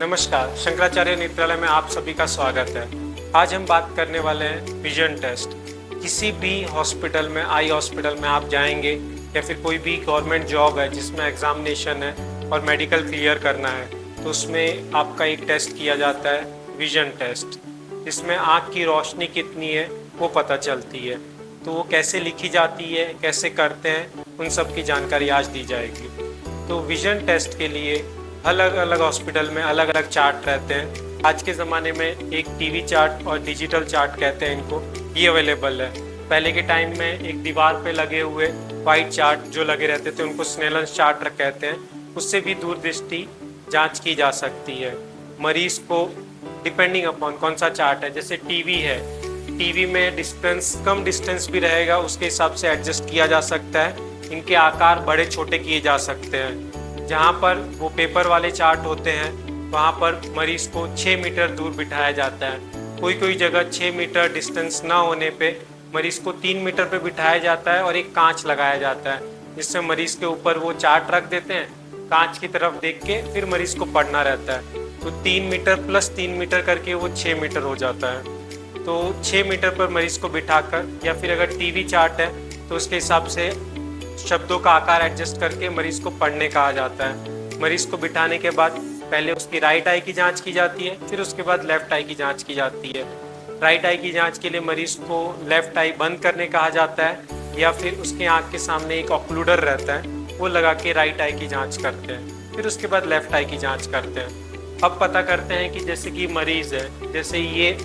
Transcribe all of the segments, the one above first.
नमस्कार, शंकराचार्य नेत्रालय में आप सभी का स्वागत है। आज हम बात करने वाले हैं विजन टेस्ट। किसी भी हॉस्पिटल में, आई हॉस्पिटल में आप जाएंगे या फिर कोई भी गवर्नमेंट जॉब है जिसमें एग्जामिनेशन है और मेडिकल क्लियर करना है, तो उसमें आपका एक टेस्ट किया जाता है, विजन टेस्ट। इसमें आँख की रोशनी कितनी है वो पता चलती है। तो वो कैसे लिखी जाती है, कैसे करते हैं, उन सब की जानकारी आज दी जाएगी। तो विजन टेस्ट के लिए अलग अलग हॉस्पिटल में अलग अलग चार्ट रहते हैं। आज के ज़माने में एक टीवी चार्ट और डिजिटल चार्ट कहते हैं इनको, ये अवेलेबल है। पहले के टाइम में एक दीवार पे लगे हुए वाइट चार्ट जो लगे रहते थे उनको स्नेलन चार्ट कहते हैं। उससे भी दूरदृष्टि जांच की जा सकती है। मरीज को डिपेंडिंग अपॉन कौन सा चार्ट है, जैसे टीवी है, टीवी में डिस्टेंस, कम डिस्टेंस भी रहेगा, उसके हिसाब से एडजस्ट किया जा सकता है। इनके आकार बड़े छोटे किए जा सकते हैं। जहाँ पर वो पेपर वाले चार्ट होते हैं वहाँ पर मरीज को 6 मीटर दूर बिठाया जाता है। कोई कोई जगह 6 मीटर डिस्टेंस ना होने पे मरीज को 3 मीटर पे बिठाया जाता है और एक कांच लगाया जाता है, जिससे मरीज के ऊपर वो चार्ट रख देते हैं, कांच की तरफ देख के फिर मरीज को पढ़ना रहता है। तो 3 मीटर प्लस 3 मीटर करके वो 6 मीटर हो जाता है। तो 6 मीटर पर मरीज को बिठाकर, या फिर अगर टीवी चार्ट है तो उसके हिसाब से शब्दों का आकार एडजस्ट करके मरीज को पढ़ने कहा जाता है। मरीज को बिठाने के बाद पहले उसकी राइट आई की जांच की जाती है, फिर उसके बाद लेफ्ट आई की जांच की जाती है। राइट आई की जांच के लिए मरीज को लेफ्ट आई बंद करने कहा जाता है, या फिर उसके आंख के सामने एक ऑक्लूडर रहता है, वो लगा के राइट आई की जांच करते हैं। फिर उसके बाद लेफ्ट आई की जांच करते हैं। अब पता करते हैं कि जैसे कि मरीज है, जैसे ये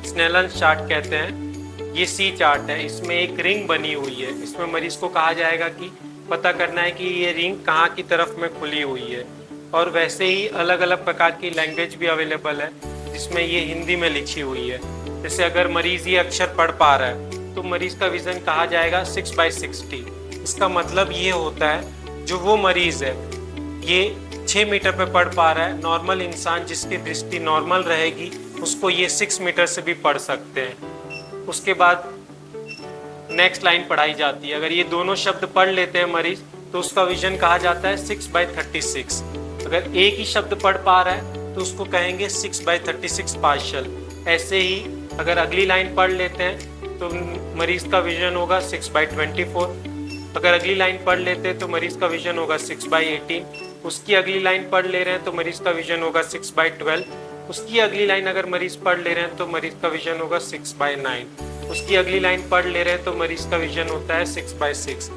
स्नेलन चार्ट कहते हैं, ये सी चार्ट है, इसमें एक रिंग बनी हुई है। इसमें मरीज को कहा जाएगा कि पता करना है कि ये रिंग कहाँ की तरफ में खुली हुई है। और वैसे ही अलग अलग प्रकार की लैंग्वेज भी अवेलेबल है जिसमें ये हिंदी में लिखी हुई है। जैसे अगर मरीज ये अक्षर पढ़ पा रहा है तो मरीज का विजन कहा जाएगा 6/60। इसका मतलब ये होता है जो वो मरीज है ये 6 मीटर पे पढ़ पा रहा है, नॉर्मल इंसान जिसकी दृष्टि नॉर्मल रहेगी उसको ये 6 मीटर से भी पढ़ सकते हैं। उसके बाद नेक्स्ट लाइन पढ़ाई जाती है। अगर ये दोनों शब्द पढ़ लेते हैं मरीज तो उसका विजन कहा जाता है 6/36। अगर एक ही शब्द पढ़ पा रहा है तो उसको कहेंगे 6/36 पार्शियल। ऐसे ही अगर अगली लाइन पढ़ लेते हैं तो मरीज का विजन होगा 6/24। अगर अगली लाइन पढ़ लेते हैं तो मरीज का विजन होगा 6/18। उसकी अगली लाइन पढ़ ले रहे हैं तो मरीज का विजन होगा 6/12। उसकी अगली लाइन अगर मरीज पढ़ ले रहे हैं तो मरीज का विजन होगा 6/9। उसकी अगली लाइन पढ़ ले रहे हैं तो मरीज का विजन होता है 6/6।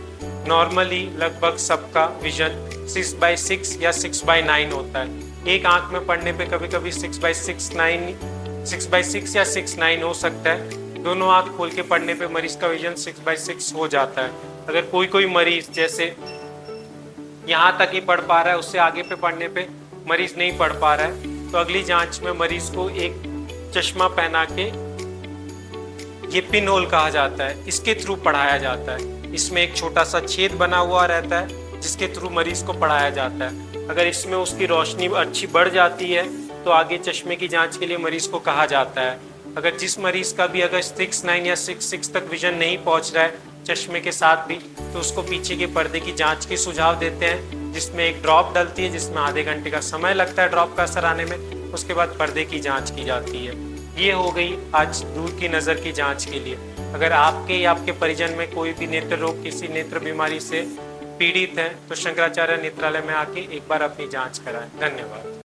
नॉर्मली लगभग सबका विजन 6/6 या 6/9 होता है। एक आंख में पढ़ने पे कभी कभी 6/6 या 6/9 हो सकता है। दोनों आंख खोल के पढ़ने पे मरीज का विजन 6/6 हो जाता है। अगर कोई कोई मरीज जैसे यहाँ तक ही पढ़ पा रहा है, उससे आगे पे पढ़ने पे मरीज नहीं पढ़ पा रहा है, तो अगली जांच में मरीज को एक चश्मा पहना के, ये पिन होल कहा जाता है, इसके थ्रू पढ़ाया जाता है। इसमें एक छोटा सा छेद बना हुआ रहता है जिसके थ्रू मरीज को पढ़ाया जाता है। अगर इसमें उसकी रोशनी अच्छी बढ़ जाती है तो आगे चश्मे की जांच के लिए मरीज को कहा जाता है। अगर जिस मरीज का भी अगर 6/9 या 6/6 तक विजन नहीं पहुंच रहा है चश्मे के साथ भी, तो उसको पीछे के पर्दे की जांच की सुझाव देते हैं, जिसमें एक ड्रॉप डलती है, जिसमें आधे घंटे का समय लगता है ड्रॉप का असर आने में। उसके बाद पर्दे की जांच की जाती है। ये हो गई आज दूर की नज़र की जांच के लिए। अगर आपके या आपके परिजन में कोई भी नेत्र रोग, किसी नेत्र बीमारी से पीड़ित है तो शंकराचार्य नेत्रालय में आके एक बार अपनी जांच कराएं। धन्यवाद।